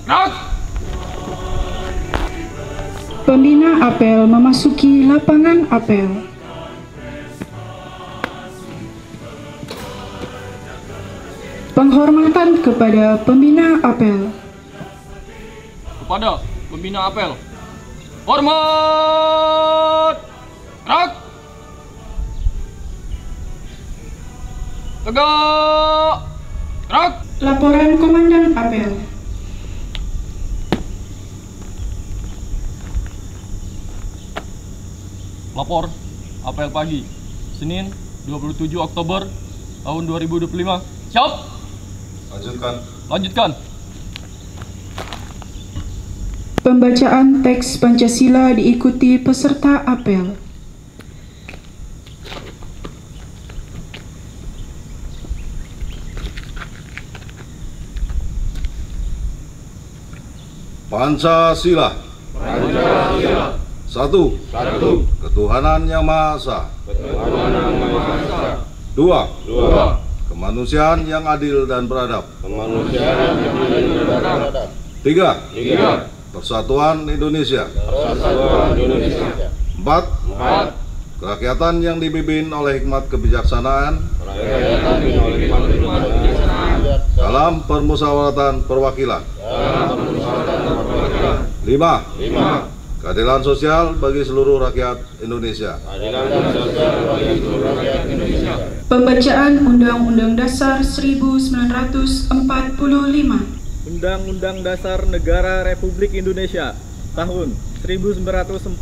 gerak. Pembina apel memasuki lapangan apel. Penghormatan kepada pembina apel. Kepada pembina apel, hormat, gerak, tegak, gerak. Laporan Komandan Apel. Lapor apel pagi Senin 27 Oktober tahun 2025. Siap. Lanjutkan. Pembacaan teks Pancasila diikuti peserta apel. Pancasila. Satu. Ketuhanan Yang Maha Esa. Dua. Kemanusiaan yang adil dan beradab. Tiga. Persatuan Indonesia. Empat. Kerakyatan yang dipimpin oleh hikmat kebijaksanaan dalam permusyawaratan perwakilan. Lima. Keadilan sosial bagi seluruh rakyat Indonesia. Pembacaan Undang-Undang Dasar 1945. Undang-Undang Dasar Negara Republik Indonesia tahun 1945.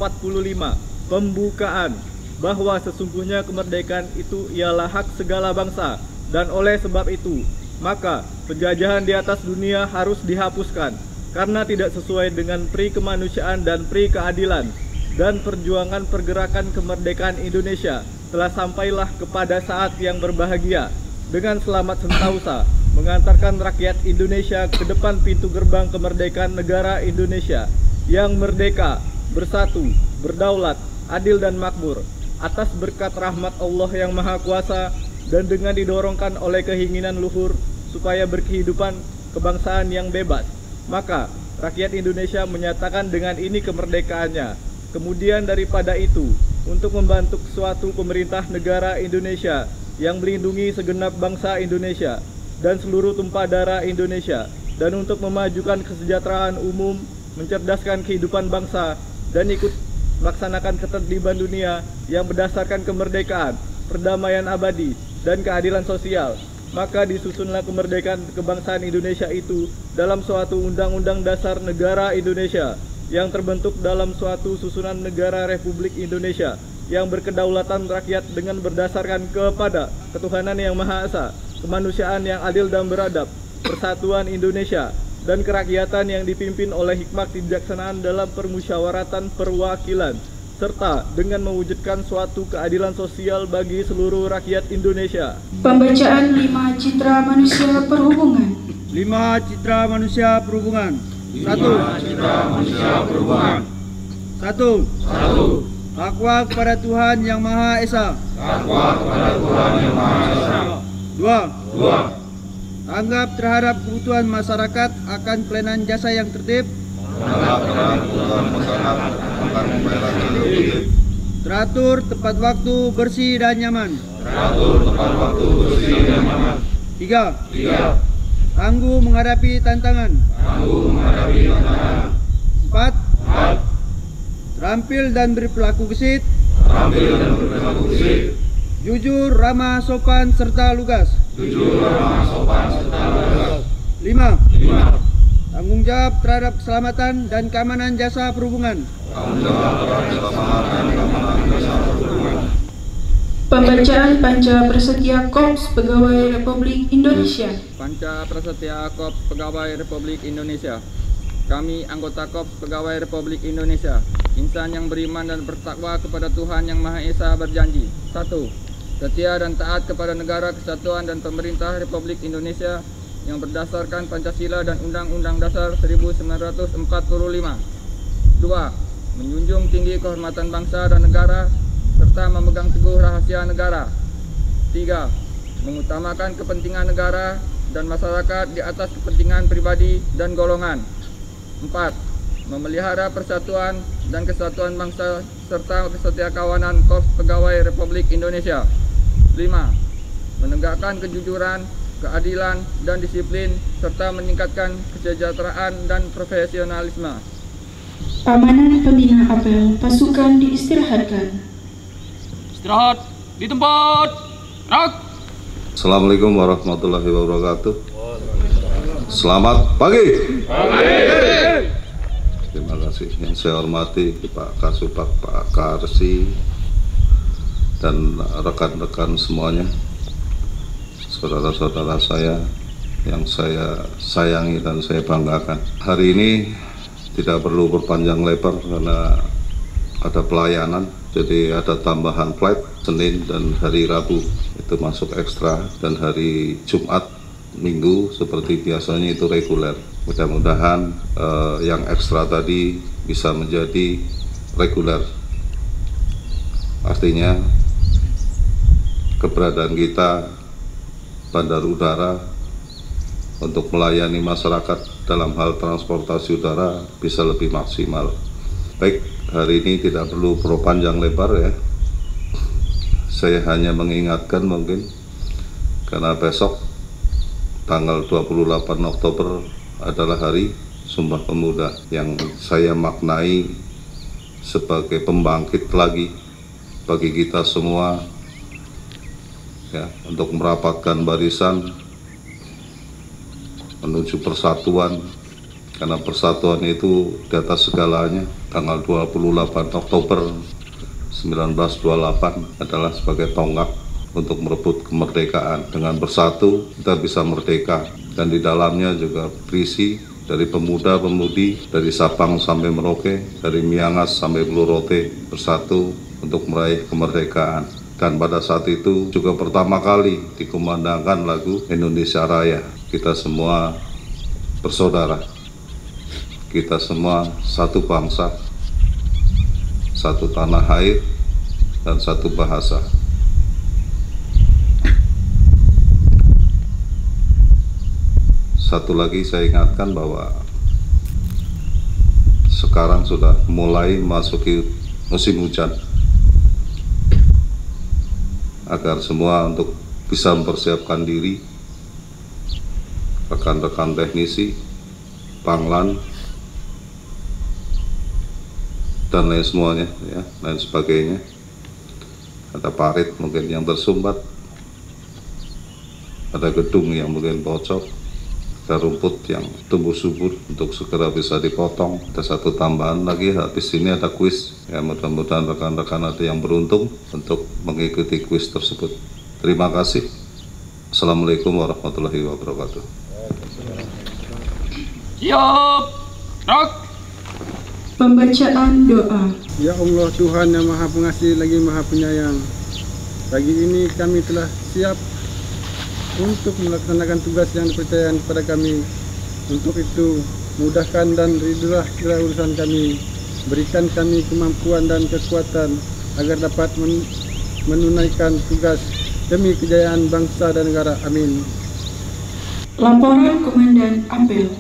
Pembukaan bahwa sesungguhnya kemerdekaan itu ialah hak segala bangsa, dan oleh sebab itu maka penjajahan di atas dunia harus dihapuskan karena tidak sesuai dengan pri kemanusiaan dan pri keadilan, dan perjuangan pergerakan kemerdekaan Indonesia telah sampailah kepada saat yang berbahagia dengan selamat sentausa mengantarkan rakyat Indonesia ke depan pintu gerbang kemerdekaan negara Indonesia yang merdeka, bersatu, berdaulat, adil dan makmur atas berkat rahmat Allah yang Maha Kuasa, dan dengan didorongkan oleh keinginan luhur supaya berkehidupan kebangsaan yang bebas. Maka rakyat Indonesia menyatakan dengan ini kemerdekaannya. Kemudian daripada itu, untuk membantu suatu pemerintah negara Indonesia yang melindungi segenap bangsa Indonesia dan seluruh tumpah darah Indonesia, dan untuk memajukan kesejahteraan umum, mencerdaskan kehidupan bangsa, dan ikut melaksanakan ketertiban dunia yang berdasarkan kemerdekaan, perdamaian abadi, dan keadilan sosial, maka disusunlah kemerdekaan kebangsaan Indonesia itu dalam suatu Undang-Undang Dasar Negara Indonesia yang terbentuk dalam suatu susunan negara Republik Indonesia yang berkedaulatan rakyat dengan berdasarkan kepada ketuhanan yang Maha Esa, kemanusiaan yang adil dan beradab, persatuan Indonesia, dan kerakyatan yang dipimpin oleh hikmat kebijaksanaan dalam permusyawaratan perwakilan, serta dengan mewujudkan suatu keadilan sosial bagi seluruh rakyat Indonesia. Pembacaan 5 Citra Manusia Perhubungan. 5 Citra Manusia Perhubungan. 1. Takwa kepada Tuhan Yang Maha Esa. 2. Tanggap terhadap kebutuhan masyarakat akan pelayanan jasa yang tertib, teratur, tepat waktu, bersih dan nyaman. 3. Tangguh menghadapi tantangan. 4. Terampil dan berperilaku gesit. Jujur, ramah, sopan, serta lugas. 5. Tanggung jawab terhadap keselamatan dan keamanan jasa perhubungan. Pembacaan Panca Prasetya Korps Pegawai Republik Indonesia. Panca Prasetya Korps Pegawai Republik Indonesia. Kami anggota Korps Pegawai Republik Indonesia, insan yang beriman dan bertakwa kepada Tuhan Yang Maha Esa berjanji: 1. Setia dan taat kepada negara kesatuan dan pemerintah Republik Indonesia yang berdasarkan Pancasila dan Undang-Undang Dasar 1945. 2. Menjunjung tinggi kehormatan bangsa dan negara serta memegang teguh rahasia negara. 3. Mengutamakan kepentingan negara dan masyarakat di atas kepentingan pribadi dan golongan. 4. Memelihara persatuan dan kesatuan bangsa serta kesetiakawanan Korps Pegawai Republik Indonesia. 5. Menegakkan kejujuran, keadilan, dan disiplin serta meningkatkan kesejahteraan dan profesionalisme. Pamanan pembina apel pasukan diistirahatkan. Istirahat di tempat. Gerak. Assalamualaikum warahmatullahi wabarakatuh. Selamat pagi. Terima kasih. Yang saya hormati Pak Kasupak, Pak Karsi, dan rekan-rekan semuanya, saudara-saudara saya yang saya sayangi dan saya banggakan. Hari ini tidak perlu berpanjang lebar karena ada pelayanan, jadi ada tambahan flight Senin dan hari Rabu itu masuk ekstra, dan hari Jumat, Minggu seperti biasanya itu reguler. Mudah-mudahan yang ekstra tadi bisa menjadi reguler. Artinya keberadaan kita bandar udara untuk melayani masyarakat dalam hal transportasi udara bisa lebih maksimal. Baik, hari ini tidak perlu panjang lebar ya. Saya hanya mengingatkan mungkin karena besok tanggal 28 Oktober adalah Hari Sumpah Pemuda yang saya maknai sebagai pembangkit lagi bagi kita semua ya, untuk merapatkan barisan menuju persatuan, karena persatuan itu di atas segalanya. Tanggal 28 Oktober 1928 adalah sebagai tonggak untuk merebut kemerdekaan. Dengan bersatu kita bisa merdeka, dan di dalamnya juga berisi dari pemuda-pemudi dari Sabang sampai Merauke, dari Miangas sampai Blorote bersatu untuk meraih kemerdekaan. Dan pada saat itu juga pertama kali dikumandangkan lagu Indonesia Raya. Kita semua bersaudara, kita semua satu bangsa, satu tanah air, dan satu bahasa. Satu lagi saya ingatkan bahwa sekarang sudah mulai memasuki musim hujan, agar semua untuk bisa mempersiapkan diri, rekan-rekan teknisi, panglan, dan lain semuanya, ya, lain sebagainya. Ada parit mungkin yang tersumbat, ada gedung yang mungkin bocor, ada rumput yang tumbuh subur untuk segera bisa dipotong. Ada satu tambahan lagi, habis ini ada kuis. Ya, mudah-mudahan rekan-rekan ada yang beruntung untuk mengikuti kuis tersebut. Terima kasih. Assalamualaikum warahmatullahi wabarakatuh. Siap. Gerak. Pembacaan doa. Ya Allah, Tuhan yang Maha Pengasih lagi Maha Penyayang, pagi ini kami telah siap untuk melaksanakan tugas yang dipercayakan kepada kami. Untuk itu, mudahkan dan ridholah segala urusan kami. Berikan kami kemampuan dan kekuatan agar dapat menunaikan tugas demi kejayaan bangsa dan negara. Amin. Laporan Komandan Apel.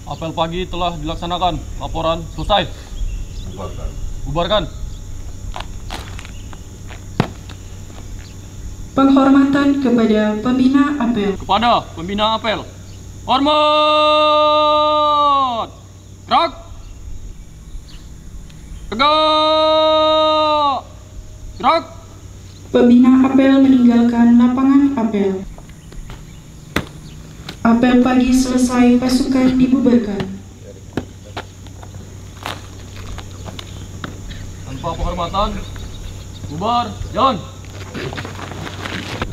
Apel pagi telah dilaksanakan. Laporan selesai. Bubarkan. Penghormatan kepada pembina apel. Kepada pembina apel, hormat. Gerak. Tegak. Gerak. Pembina apel meninggalkan lapangan apel. Apel pagi selesai, pasukan dibubarkan. Tanpa penghormatan, bubar, jalan.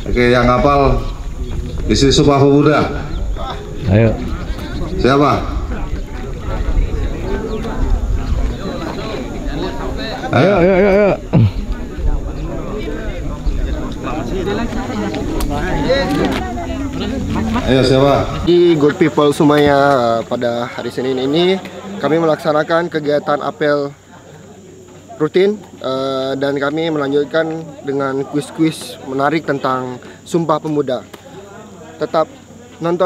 Oke, yang hafal isi Sumpah Pemuda. Ayo. Siapa? Ayo. Ayo siapa? Di Good People Sumaya, pada hari Senin ini kami melaksanakan kegiatan apel rutin dan kami melanjutkan dengan kuis-kuis menarik tentang Sumpah Pemuda. Tetap nonton